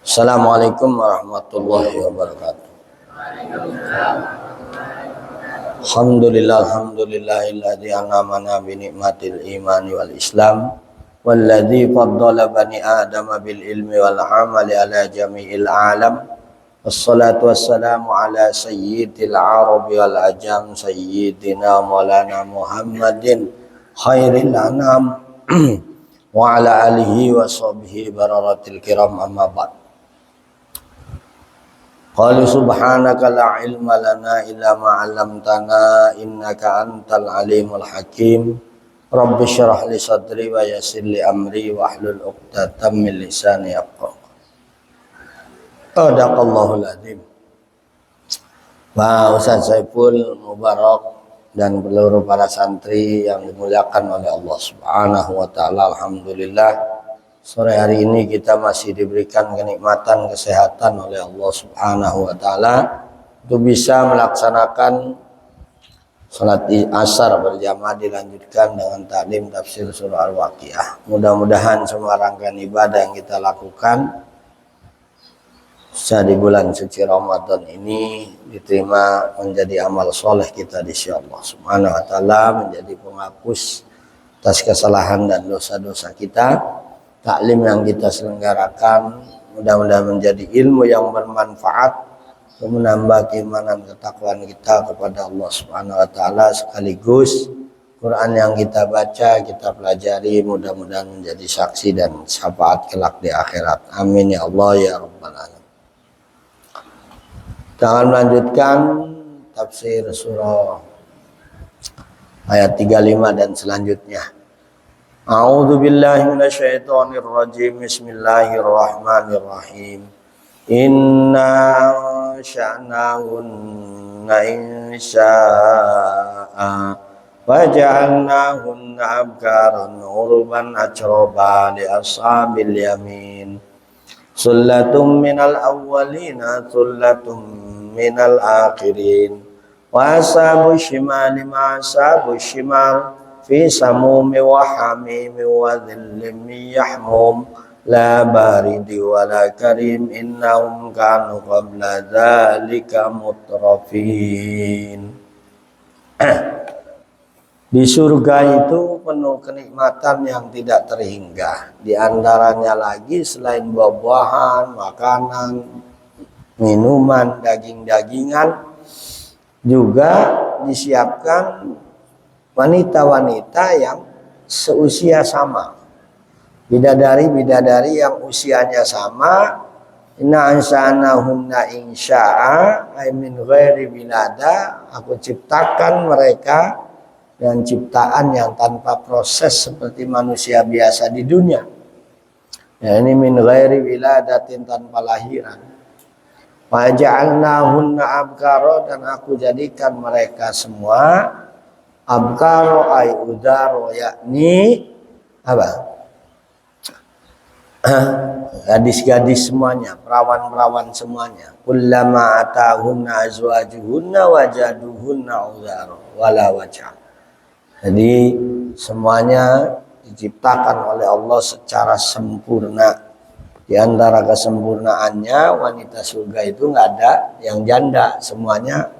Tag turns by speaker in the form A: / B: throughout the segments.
A: Assalamualaikum warahmatullahi wabarakatuh. Alhamdulillahilladzi an'amana bi ni'matil imani wal islam walladzi faddala bani adama bil ilmi wal amali ala jami'il alam. Wassalatu wassalamu ala sayyidil arabi wal ajam sayyidina maulana Muhammadin khairil anam wa ala alihi wa sahbihi bararatil kiram amma ba'd. Qali subhanaka la ilma lana illa ma 'allamtana innaka antal alimul hakim. Rabbi shrah li sadri wa yassir li amri wa hlul 'uqdatam min lisani yafqahu. Sadaqallahul azim. Pak Ustaz Saiful Mubarak dan seluruh para santri yang dimuliakan oleh Allah Subhanahu wa taala, alhamdulillah. Sore hari ini kita masih diberikan kenikmatan kesehatan oleh Allah Subhanahu wa taala untuk bisa melaksanakan salat asar berjamaah dilanjutkan dengan taklim tafsir surah Al-Waqiah. Mudah-mudahan semua rangkaian ibadah yang kita lakukan di bulan suci Ramadan ini diterima menjadi amal soleh kita di sisi Allah Subhanahu wa taala, menjadi penghapus atas kesalahan dan dosa-dosa kita. Taklim yang kita selenggarakan mudah-mudahan menjadi ilmu yang bermanfaat untuk menambah keimanan ketakwaan kita kepada Allah Subhanahu wa taala, sekaligus Quran yang kita baca, kita pelajari mudah-mudahan menjadi saksi dan syafaat kelak di akhirat. Amin ya Allah ya rabbal alamin. Kita akan melanjutkan tafsir surah ayat 35 dan selanjutnya. A'udzu billahi minasyaitonir rajim. Bismillahirrahmanirrahim. Inna sya'nahunna insya'a waja'alnahunna abkaran urban atraba li ashabil yamin. Sullatum minal awwalina sullatum minal akhirin. Wa ashabu shimali ma ashabu shimal fi samumi wa hamimi wa dhillim yahmum la baridi wa la karim innahum kanu qabla dhalika mutrafin. Di surga itu penuh kenikmatan yang tidak terhingga. Di antaranya lagi selain buah-buahan, makanan, minuman, daging-dagingan, juga disiapkan wanita-wanita yang seusia sama. Bidadari-bidadari yang usianya sama. Inna ansa'nahunna insya'a ay min ghairi wilada. Aku ciptakan mereka dengan ciptaan yang tanpa proses seperti manusia biasa di dunia. Ya, ini min ghairi wiladatin, tanpa lahiran. Wa ja'alnahunna abkara, dan aku jadikan mereka semua abkaro ay udaro, yakni apa? Gadis-gadis semuanya, perawan-perawan semuanya. Kullama atahunna azwajuhunna wajaduhunna udaro wala wajah. Jadi semuanya diciptakan oleh Allah secara sempurna. Di antara kesempurnaannya, wanita surga itu nggak ada yang janda, semuanya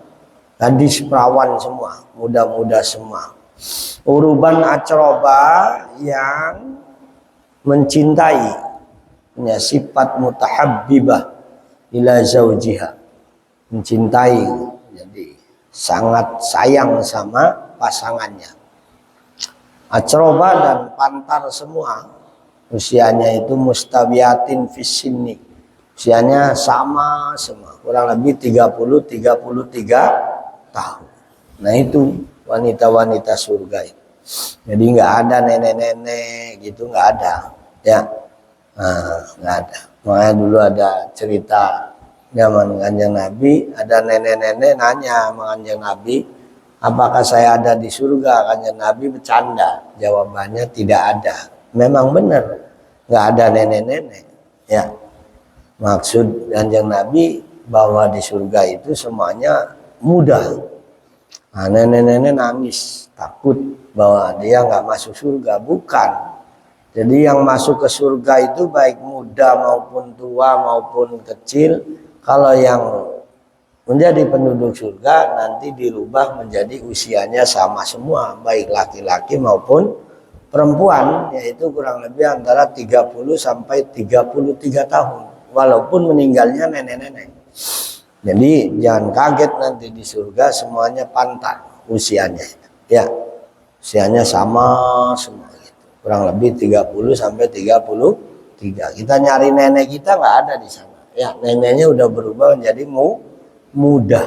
A: gadis perawan semua, muda-muda semua. Uruban acroba, yang mencintai, punya sifat mutahabbibah ila zaujiha, mencintai, jadi sangat sayang sama pasangannya. Acroba dan pantar semua, usianya itu mustawiyatin fisinni, usianya sama semua, kurang lebih 30-33 tahun. Nah itu wanita-wanita surga itu. Jadi nggak ada nenek-nenek gitu, nggak ada, ya, nggak ada. Makanya dulu ada cerita zaman Kanjeng Nabi, ada nenek-nenek nanya sama Kanjeng Nabi, apakah saya ada di surga? Kanjeng Nabi bercanda, jawabannya tidak ada. Memang benar, nggak ada nenek-nenek, ya. Maksud Kanjeng Nabi bahwa di surga itu semuanya muda. Nah, nenek-nenek nangis takut bahwa dia nggak masuk surga. Bukan, Jadi yang masuk ke surga itu baik muda maupun tua maupun kecil. Kalau yang menjadi penduduk surga nanti dirubah menjadi usianya sama semua, baik laki-laki maupun perempuan, yaitu kurang lebih antara 30 sampai 33 tahun. Walaupun meninggalnya nenek-nenek. Jadi jangan kaget nanti di surga semuanya pantas usianya. Ya, usianya sama semua gitu. Kurang lebih 30 sampai 33. Kita nyari nenek kita nggak ada di sana. Ya, neneknya udah berubah menjadi muda.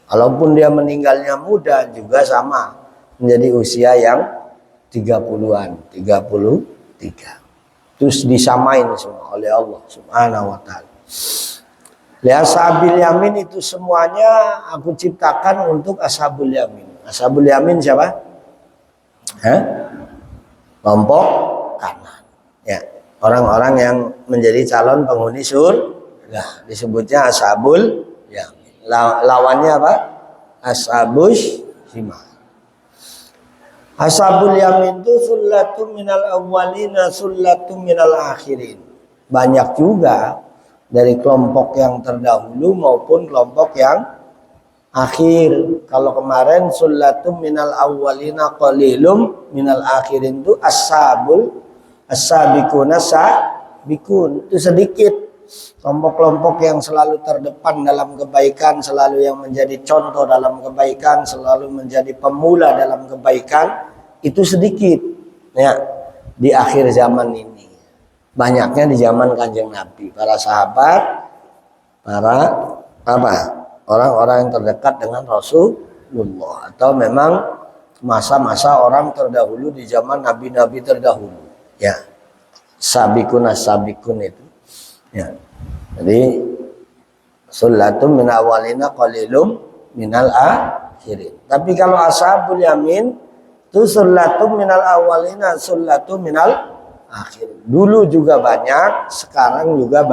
A: Walaupun dia meninggalnya muda juga sama menjadi usia yang 30-an, 33. Terus disamain semua oleh Allah Subhanahu wa taala. Ashabul yamin itu semuanya aku ciptakan untuk ashabul yamin. Ashabul yamin siapa? Kelompok kanan. Ya, orang-orang yang menjadi calon penghuni surga disebutnya ashabul yamin. Lawannya apa? Ashabus shimal. Ashabul yamin itu sullatun minal awwalina sullatun minal akhirin. Banyak juga dari kelompok yang terdahulu maupun kelompok yang akhir. Kalau kemarin sullatun minal awwalina qalilum minal akhirin itu as-sabiquna sabiqun, itu sedikit. Kelompok-kelompok yang selalu terdepan dalam kebaikan, selalu yang menjadi contoh dalam kebaikan, selalu menjadi pemula dalam kebaikan, itu sedikit ya di akhir zaman ini. Banyaknya di zaman Kanjeng Nabi, para sahabat, para orang-orang yang terdekat dengan Rasulullah, atau memang masa-masa orang terdahulu di zaman nabi-nabi terdahulu. Ya, sabikun as-sabikun itu. Ya. Jadi sullatun min awalina qalilum minal akhirin. Tapi kalau ashabul yamin itu sullatun minal awalina sullatun minal akhir. Dulu juga banyak, sekarang juga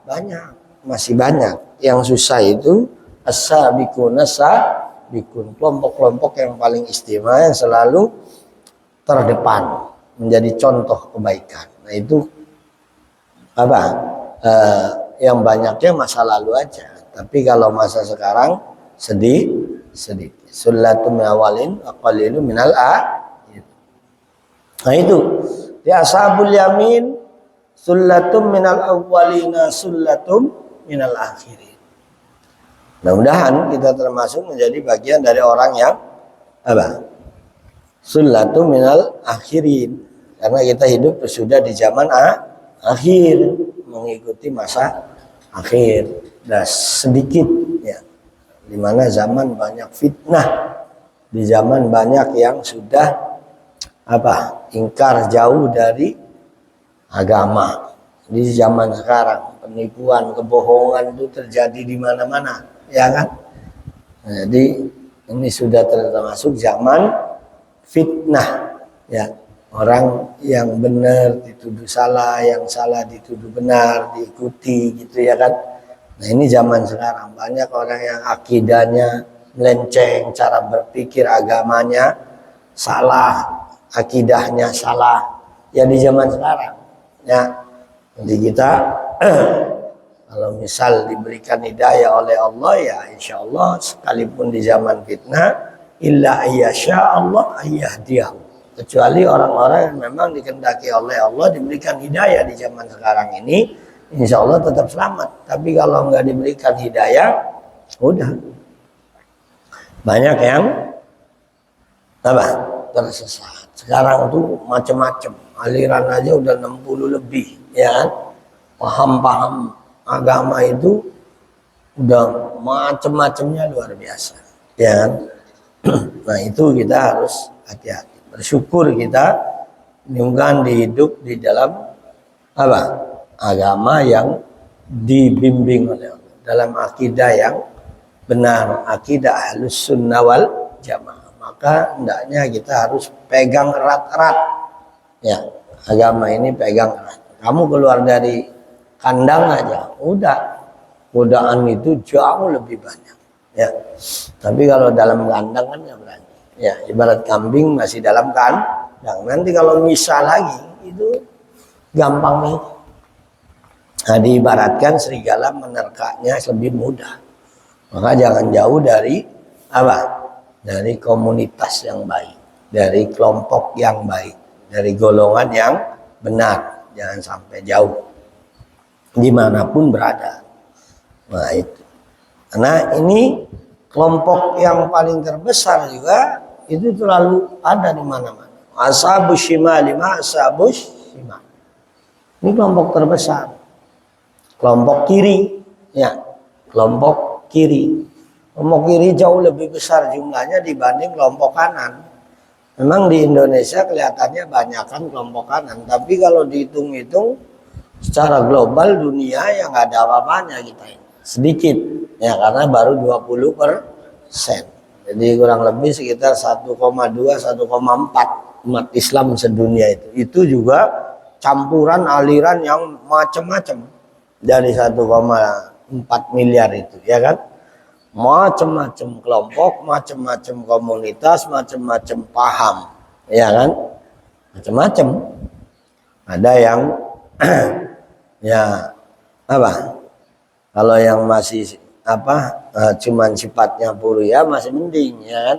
A: banyak, masih banyak. Yang susah itu as-sabiqun as-sabiqun, kelompok-kelompok yang paling istimewa yang selalu terdepan menjadi contoh kebaikan. Nah itu yang banyaknya masa lalu aja. Tapi kalau masa sekarang sedikit. Sullatun min awalin aqalilu minal akhir. Nah itu di ashabul yamin sullatun minal awwalina sullatun minal akhirin. Mudah-mudahan kita termasuk menjadi bagian dari orang yang sullatun minal akhirin, karena kita hidup sudah di zaman akhir, mengikuti masa akhir. Dan sedikit ya, di mana zaman banyak fitnah, di zaman banyak yang sudah ingkar jauh dari agama. Di zaman sekarang penipuan, kebohongan itu terjadi di mana-mana, ya kan? Jadi ini sudah termasuk zaman fitnah, ya. Orang yang benar dituduh salah, yang salah dituduh benar, diikuti gitu ya kan. Nah ini zaman sekarang banyak orang yang akidahnya melenceng, cara berpikir agamanya salah, akidahnya salah. Ya di zaman sekarang ya. Jadi kita kalau misal diberikan hidayah oleh Allah ya insya Allah, sekalipun di zaman fitnah, illa ayyasha Allah ayyahdiyahu, kecuali orang-orang yang memang dikehendaki oleh Allah diberikan hidayah di zaman sekarang ini, insya Allah tetap selamat. Tapi kalau nggak diberikan hidayah, udah banyak yang tersesat. Sekarang tuh macam-macam aliran aja udah 60 lebih, ya kan? Paham-paham agama itu udah macam-macamnya luar biasa, ya kan? Nah itu kita harus hati-hati. Bersyukur kita nyungkan hidup di dalam agama yang dibimbing oleh Allah, dalam akidah yang benar, akidah Ahlus Sunnah wal Jamaah. Maka hendaknya kita harus pegang erat-erat ya, agama ini pegang erat. Kamu keluar dari kandang aja udah godaan itu jauh lebih banyak ya. Tapi kalau dalam kandang kan nggak berani ya, ibarat kambing masih dalam Dan nanti kalau misal lagi itu gampang lagi. Nah, diibaratkan serigala menerkanya lebih mudah. Maka jangan jauh dari apa? Dari komunitas yang baik, dari kelompok yang baik, dari golongan yang benar. Jangan sampai jauh dimanapun berada. Nah itu. Karena ini kelompok yang paling terbesar juga itu selalu ada di mana-mana. Ashabus shimal, ashabus shimal. Ini kelompok terbesar. Kelompok kiri, ya. Kelompok kiri. Kelompok kiri jauh lebih besar jumlahnya dibanding kelompok kanan. Memang di Indonesia kelihatannya banyakan kelompok kanan, tapi kalau dihitung-hitung secara global dunia yang nggak ada apa-apanya kita ini. Sedikit, ya karena baru 20%. Jadi kurang lebih sekitar 1,2, 1,4 umat Islam sedunia itu. Itu juga campuran aliran yang macam-macam dari 1,4 miliar itu, ya kan? Macam-macam kelompok, macam-macam komunitas, macam-macam paham, ya kan? Macam-macam. Ada yang ya apa? Kalau yang masih apa cuman sifatnya puriya masih mending, ya kan?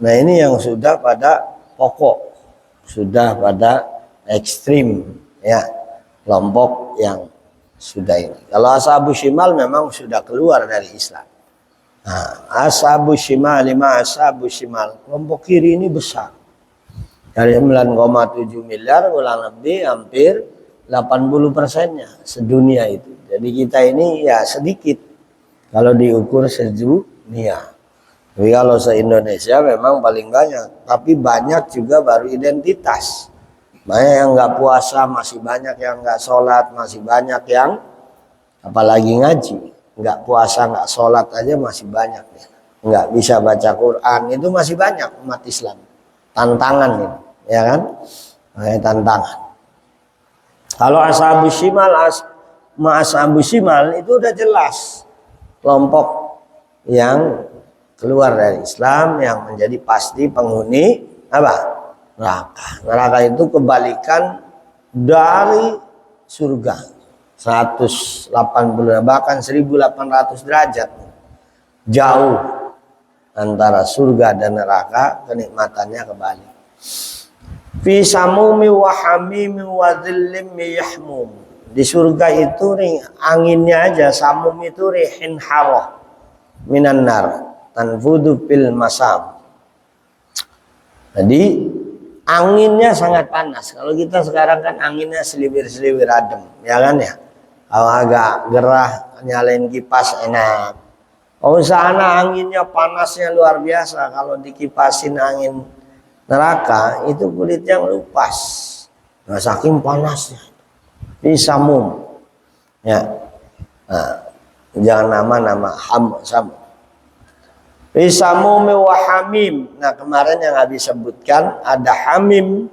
A: Nah ini yang sudah pada pokok, sudah pada ekstrim, ya kelompok yang sudah ini. Kalau ashabus shimal memang sudah keluar dari Islam. Nah, ashabus shimal, ashabus shimal, kelompok kiri ini besar. Dari 9,7 miliar kurang lebih hampir 80%-nya sedunia itu. Jadi kita ini ya sedikit kalau diukur sedunia. Tapi kalau se-Indonesia memang paling banyak. Tapi banyak juga baru identitas. Banyak yang nggak puasa, masih banyak yang nggak sholat, masih banyak yang apalagi ngaji. Nggak puasa, nggak sholat aja masih banyak. Nggak bisa baca Quran, itu masih banyak umat Islam. Tantangan itu, ya kan? Tantangan. Kalau ashabus shimal, ashabus shimal itu udah jelas kelompok yang keluar dari Islam, yang menjadi pasti penghuni apa? Neraka. Neraka itu kebalikan dari surga. 180 bahkan 1800 derajat jauh antara surga dan neraka, kenikmatannya kebalik. Fi samumi wa hamimi wa dhillim yahmum. Di surga itu anginnya aja, samum itu rihin haroh minan nar tanfudu fil masam. Jadi anginnya sangat panas. Kalau kita sekarang kan anginnya seliwir-seliwir adem, ya kan ya. Kalau agak gerah nyalain kipas enak. Oh sana anginnya panasnya luar biasa. Kalau dikipasin angin neraka itu kulitnya ngelupas. Nah, saking panasnya. Bisamum. Ya. Nah, jangan nama-nama sam. Bisamum wa hamim. Nah, kemarin yang habis sebutkan ada hamim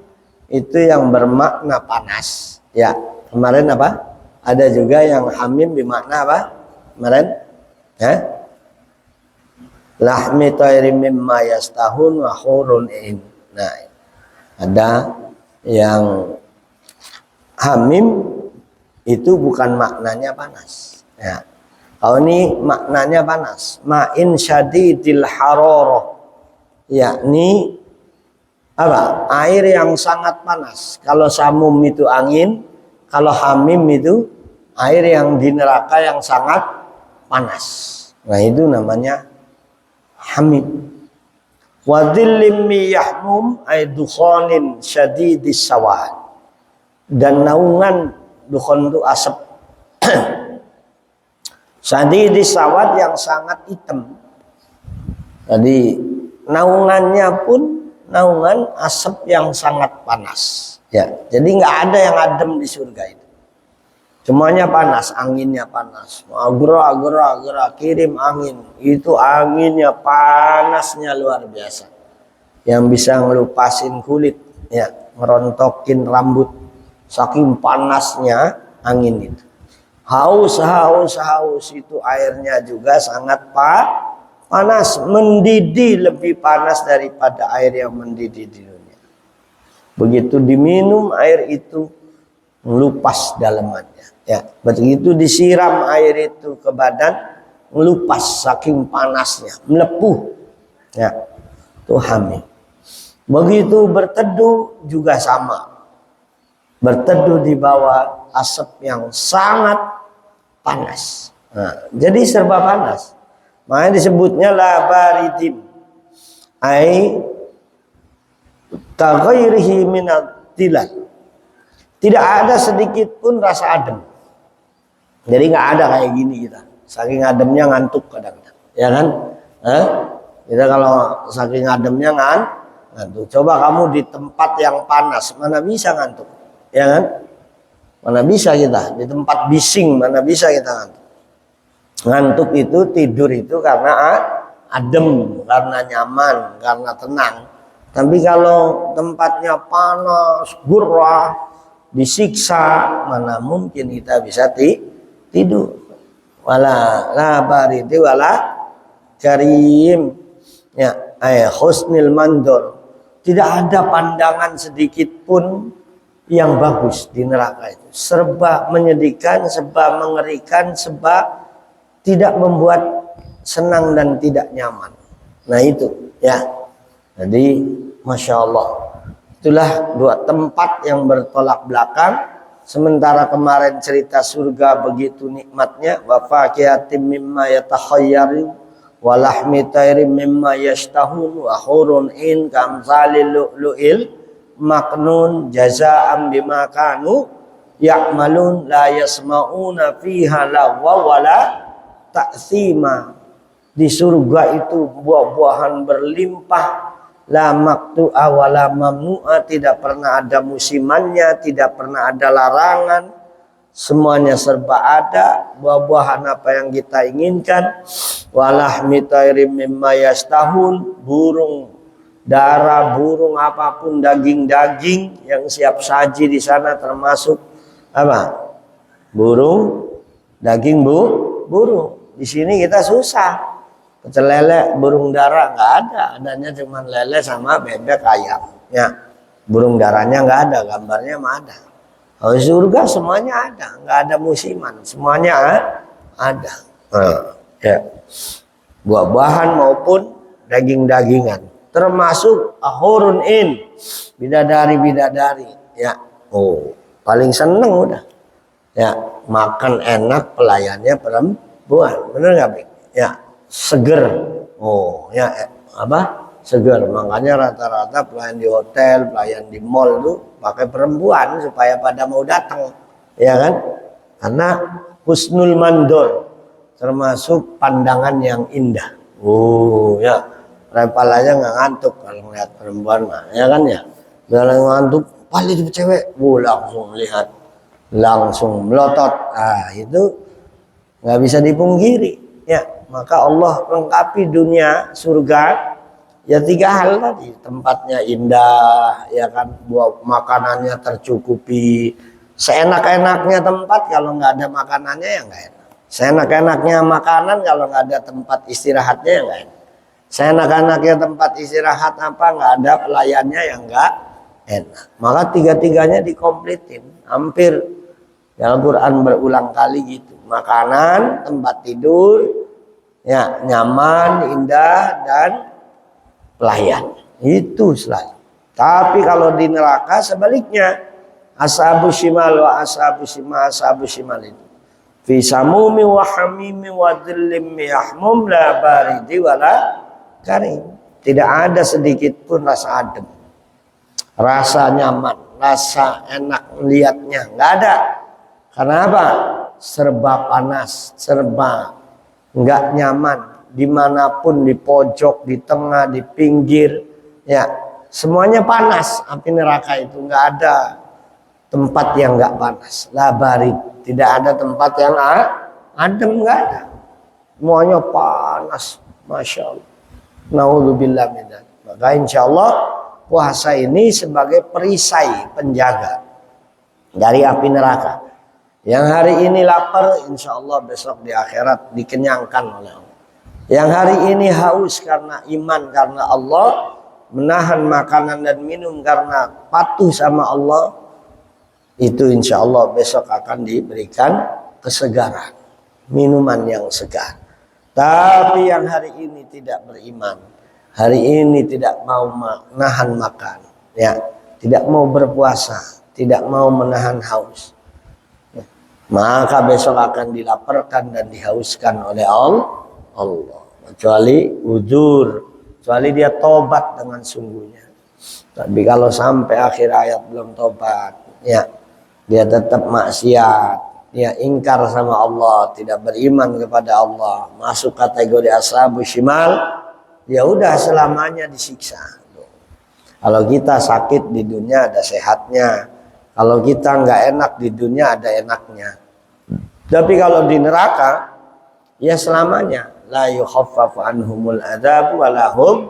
A: itu yang bermakna panas. Ya, kemarin apa? Ada juga yang hamim bermakna apa? Kemarin? Ya. Lahmi tayrim mimma yastahun wa hurun in. Nah, ada yang hamim itu bukan maknanya panas. Ya. Kalau ini maknanya panas. Ma'in syadidil haroroh. Yakni apa? Air yang sangat panas. Kalau samum itu angin, kalau hamim itu air yang di neraka yang sangat panas. Nah itu namanya hamim. Wadhillim yahmum ay dukhanin syadidis sawad. Dan naungan dukhon itu asap syadidis sawad yang sangat hitam. Jadi naungannya pun naungan asap yang sangat panas. Ya, jadi nggak ada yang adem di surga itu. Semuanya panas, anginnya panas. Gerak, kirim angin. Itu anginnya panasnya luar biasa. Yang bisa ngelupasin kulit, ya, merontokin rambut. Saking panasnya angin itu. Haus itu airnya juga sangat panas. Mendidih lebih panas daripada air yang mendidih di dunia. Begitu diminum air itu melupas dalamannya. Ya, begitu disiram air itu ke badan melupas saking panasnya, melepuh. Ya, itu hamil. Begitu berteduh juga sama. Berteduh di bawah asap yang sangat panas. Nah, jadi serba panas. Makanya disebutnya la baridin. Ai kaghairihi minat tilal. Tidak ada sedikit pun rasa adem. Jadi nggak ada kayak gini kita. Saking ademnya ngantuk kadang-kadang. Ya kan? Kita kalau saking ademnya ngantuk. Coba kamu di tempat yang panas, mana bisa ngantuk? Ya kan? Mana bisa kita di tempat bising, mana bisa kita ngantuk? Ngantuk itu tidur itu karena adem, karena nyaman, karena tenang. Tapi kalau tempatnya panas, gurah, disiksa, mana mungkin kita bisa tidur? Wala la baridi wala karim. Ya, husnil mandor. Tidak ada pandangan sedikit pun yang bagus di neraka itu. Serba menyedihkan, serba mengerikan, serba tidak membuat senang dan tidak nyaman. Nah itu ya. Jadi Masya Allah, itulah dua tempat yang bertolak belakang. Sementara kemarin cerita surga begitu nikmatnya, wa faqiyatim mimma yatakhayyarun wa lahmi tayrim mimma yashtahun wa hurun in kamsalil lu'lu'il maknun jazaa'an bima kanu ya'malun la yasma'una fiha lagwa wala ta'thima. Di surga itu buah-buahan berlimpah, la maktu'a wala mamnu'a, tidak pernah ada musimannya, tidak pernah ada larangan, semuanya serba ada. Buah-buahan apa yang kita inginkan, walahmi tayrim mimma yastahun, burung darah, burung apapun, daging-daging yang siap saji di sana, termasuk apa? Burung, daging burung. Di sini kita susah. Pecel lele, burung darah nggak ada, adanya cuma lele sama bebek ayam. Ya, burung darahnya nggak ada, gambarnya mah ada. Kalau surga semuanya ada, nggak ada musiman, semuanya ada. Ya, buah-buahan maupun daging-dagingan, termasuk ahurun in, bidadari-bidadari. Ya, paling seneng udah. Ya, makan enak, pelayannya perempuan, bener nggak, Bik? Ya. Seger, ya apa? Seger. Makanya rata-rata pelayan di hotel, pelayan di mall tuh pakai perempuan supaya pada mau datang, ya kan? Karena husnul mandor, termasuk pandangan yang indah. Ya, repal aja nggak ngantuk kalau ngeliat perempuan mah, ya kan ya? Kalau ngantuk, paling itu cewek, langsung lihat, langsung melotot. Itu nggak bisa dipungkiri, ya. Maka Allah lengkapi dunia surga ya 3 hal tadi, tempatnya indah, ya kan, buah makanannya tercukupi, seenak-enaknya tempat kalau nggak ada makanannya ya nggak enak, seenak-enaknya makanan kalau nggak ada tempat istirahatnya ya nggak enak, seenak-enaknya tempat istirahat apa nggak ada pelayannya ya nggak enak. Maka 3-tiganya dikomplitin, hampir ya Al-Quran berulang kali gitu, makanan, tempat tidur, ya nyaman, indah, dan pelayan. Itu selalu. Tapi kalau di neraka sebaliknya, ashabu shimal wa ashabu shimal itu fi samumi wa hamimi wa dhillim yahmum la baridi wala karim. Tidak ada sedikit pun rasa adem, rasa nyaman, rasa enak melihatnya, nggak ada. Karena apa? Serba panas, serba nggak nyaman, dimanapun, di pojok, di tengah, di pinggir, ya semuanya panas. Api neraka itu nggak ada tempat yang nggak panas, labarit, tidak ada tempat yang adem, nggak ada, semuanya panas, masya Allah. Naudzubillah min dzalik. Maka insya Allah puasa ini sebagai perisai penjaga dari api neraka. Yang hari ini lapar, insya Allah besok di akhirat dikenyangkan oleh Allah. Yang hari ini haus karena iman, karena Allah, menahan makanan dan minum karena patuh sama Allah, itu insya Allah besok akan diberikan kesegaran, minuman yang segar. Tapi yang hari ini tidak beriman, hari ini tidak mau menahan makan, ya, tidak mau berpuasa, tidak mau menahan haus, maka besok akan dilaparkan dan dihauskan oleh Allah. Kecuali uzur, kecuali dia tobat dengan sungguhnya. Tapi kalau sampai akhir ayat belum tobat, ya, dia tetap maksiat, dia ingkar sama Allah, tidak beriman kepada Allah, masuk kategori ashabus shimal, ya udah selamanya disiksa. Kalau kita sakit di dunia ada sehatnya, kalau kita nggak enak di dunia ada enaknya. Tapi kalau di neraka, ya selamanya. La yukhaffafu anhumul adzab wa lahum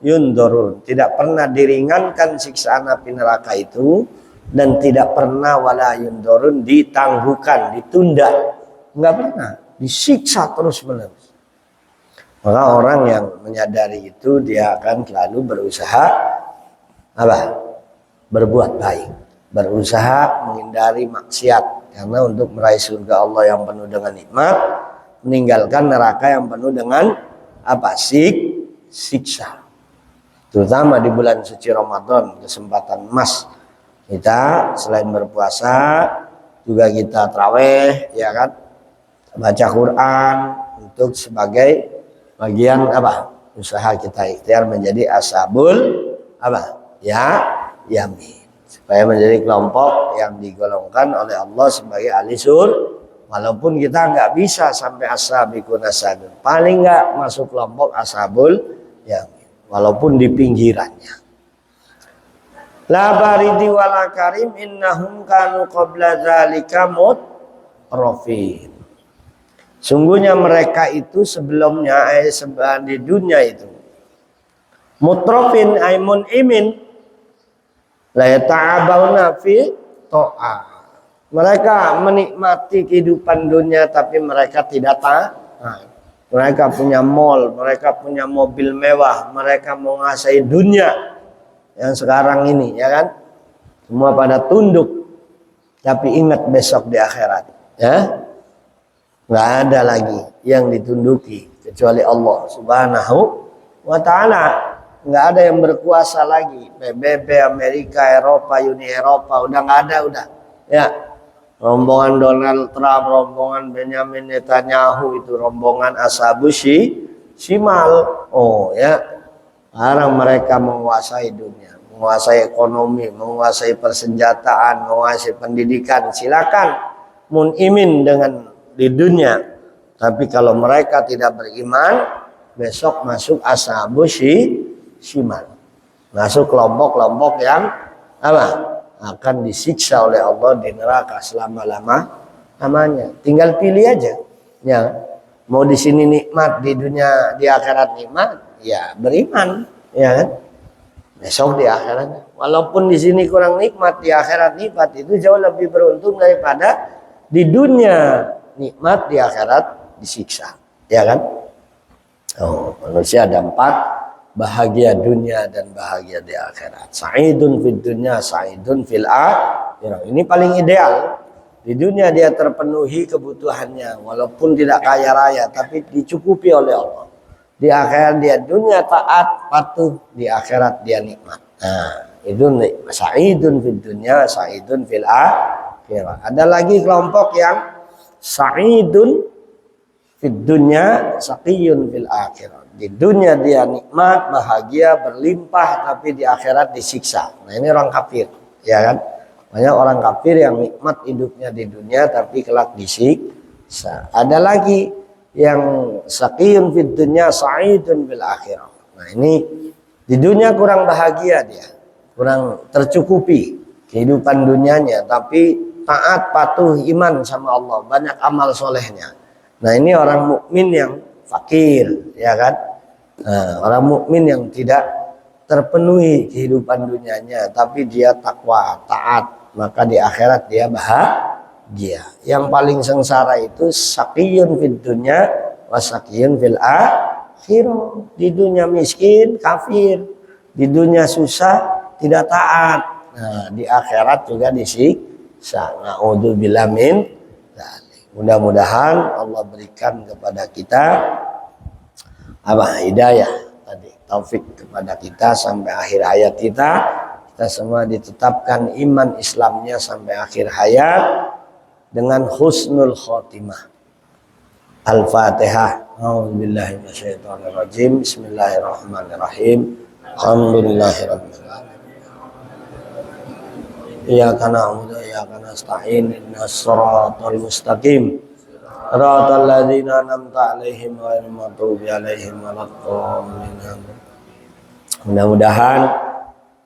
A: yundurun. Tidak pernah diringankan siksaan api neraka itu, dan tidak pernah wala yundurun ditangguhkan, ditunda. Enggak pernah, disiksa terus menerus. Maka orang yang menyadari itu, dia akan selalu berusaha apa? Berbuat baik, berusaha menghindari maksiat. Karena untuk meraih surga Allah yang penuh dengan nikmat, meninggalkan neraka yang penuh dengan apa? Siksa. Terutama di bulan suci Ramadan, kesempatan emas kita selain berpuasa juga kita tarawih, ya kan, baca Quran untuk sebagai bagian apa? Usaha kita ikhtiar menjadi ashabul apa? Ya, yamin. Supaya menjadi kelompok yang digolongkan oleh Allah sebagai ahli surga. Walaupun kita nggak bisa sampai ashabikun asadun, paling nggak masuk kelompok ashabul yamin, walaupun di pinggirannya. La baridi wala karim innahum kanu qabla dzalika mutrafin. Sungguhnya mereka itu sebelumnya di dunia itu mutrafin aimun imin la yata'abuna fi ta'ah. Mereka menikmati kehidupan dunia tapi mereka tidak taat. Mereka punya mall, mereka punya mobil mewah, mereka menguasai dunia yang sekarang ini, ya kan? Semua pada tunduk. Tapi ingat besok di akhirat, ya. Nggak ada lagi yang ditunduki kecuali Allah Subhanahu wa ta'ala. Nggak ada yang berkuasa lagi. PBB, Amerika, Eropa, Uni Eropa, udah nggak ada, udah. Ya. Rombongan Donald Trump, rombongan Benjamin Netanyahu, itu rombongan ashabus shimal. Oh ya, sekarang mereka menguasai dunia, menguasai ekonomi, menguasai persenjataan, menguasai pendidikan. Silakan munimin dengan di dunia. Tapi kalau mereka tidak beriman, besok masuk ashabus shimal, masuk kelompok-kelompok yang apa? Akan disiksa oleh Allah di neraka selama-lamanya. Tinggal pilih aja, ya. Mau di sini nikmat, di dunia, di akhirat nikmat, ya beriman, ya kan. Besok di akhirat, walaupun di sini kurang nikmat, di akhirat nikmat, itu jauh lebih beruntung daripada di dunia nikmat, di akhirat disiksa, ya kan. Oh, manusia ada 4. Bahagia dunia dan bahagia di akhirat. Sa'idun fid dunya, sa'idun fil akhirah. Ini paling ideal. Di dunia dia terpenuhi kebutuhannya, walaupun tidak kaya raya, tapi dicukupi oleh Allah. Di akhirat dia dunia taat, patuh, di akhirat dia nikmat. Nah, itu sa'idun fid dunya, sa'idun fil akhirah. Ada lagi kelompok yang sa'idun fid dunya, saqiyun fil akhirah. Di dunia dia nikmat, bahagia, berlimpah, tapi di akhirat disiksa. Nah, ini orang kafir, ya kan? Banyak orang kafir yang nikmat hidupnya di dunia, tapi kelak disiksa. Ada lagi yang saqiyun fid dunya, sa'idun fil akhirah. Nah, ini di dunia kurang bahagia dia, kurang tercukupi kehidupan dunianya, tapi taat, patuh, iman sama Allah, banyak amal solehnya. Nah, ini orang mukmin yang fakir, ya kan? Nah, orang mukmin yang tidak terpenuhi kehidupan dunianya, tapi dia takwa, taat, maka di akhirat dia bahagia. Yang paling sengsara itu saqiyun fid dunya wa saqiyun fil akhirah. Di dunia miskin, kafir, Di dunia susah, tidak taat. Nah, di akhirat juga disiksa. Na'udzubillah min dzalik. Mudah-mudahan Allah berikan kepada kita hidayah tadi, taufik kepada kita sampai akhir hayat kita. Kita semua ditetapkan iman Islamnya sampai akhir hayat dengan husnul khotimah. Al-Fatihah. A'udzubillahi minasyaitonir rajim. Bismillahirrahmanirrahim. Alhamdulillahirabbil alamin. Iyyaka na'budu wa iyyaka nasta'in. Ihdinas shiratal mustaqim. Shiratal ladzina an'amta 'alaihim ghairil maghdubi 'alaihim waladdallin. Mudah-mudahan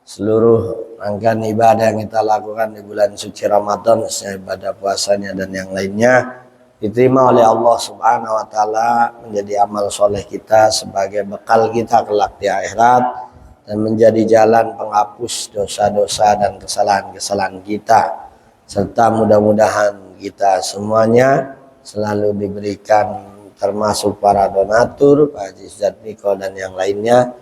A: seluruh rangkaian ibadah yang kita lakukan di bulan suci Ramadan, ibadah puasanya dan yang lainnya, diterima oleh Allah Subhanahu wa taala menjadi amal soleh kita sebagai bekal kita kelak di akhirat dan menjadi jalan penghapus dosa-dosa dan kesalahan-kesalahan kita, serta mudah-mudahan kita semuanya selalu diberikan termasuk para donatur, Pak Haji Zatmiko dan yang lainnya,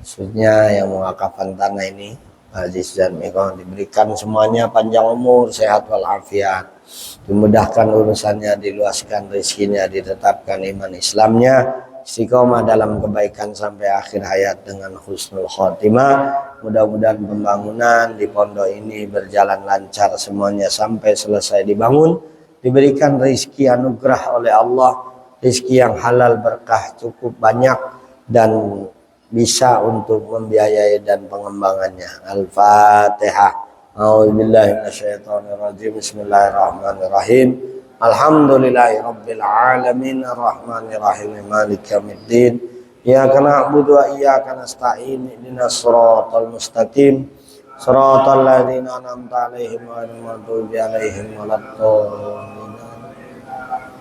A: khususnya yang mewakafkan tanah ini, Pak Haji Zatmiko, diberikan semuanya panjang umur, sehat walafiat, dimudahkan urusannya, diluaskan rezekinya, ditetapkan iman Islamnya, istiqomah dalam kebaikan sampai akhir hayat dengan husnul khotimah. Mudah-mudahan pembangunan di pondok ini berjalan lancar semuanya sampai selesai dibangun, diberikan rezeki anugerah oleh Allah, rezeki yang halal berkah cukup banyak dan bisa untuk membiayai dan pengembangannya. Al-Fatihah. A'udzubillahi minasyaitonirrajim. Bismillahirrahmanirrahim. Alhamdulillahirabbil alamin arrahmanirrahim maliki yaumiddin. Iyyaka na'budu wa iyyaka nasta'in. Ihdinas shiratal mustaqim. Shiratal ladzina an'amta 'alaihim ghairil maghdubi 'alaihim waladdallin.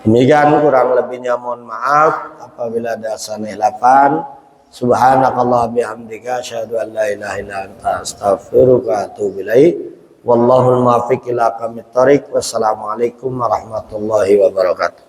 A: Demikian kurang lebihnya mohon maaf apabila ada salah hilafan. Subhanakallah bihamdika asyhadu an la ilaha illa anta astaghfiruka wa atubu ilaik. Wallahul muwaffiq ila aqwamit thoriq. Wassalamualaikum warahmatullahi wabarakatuh.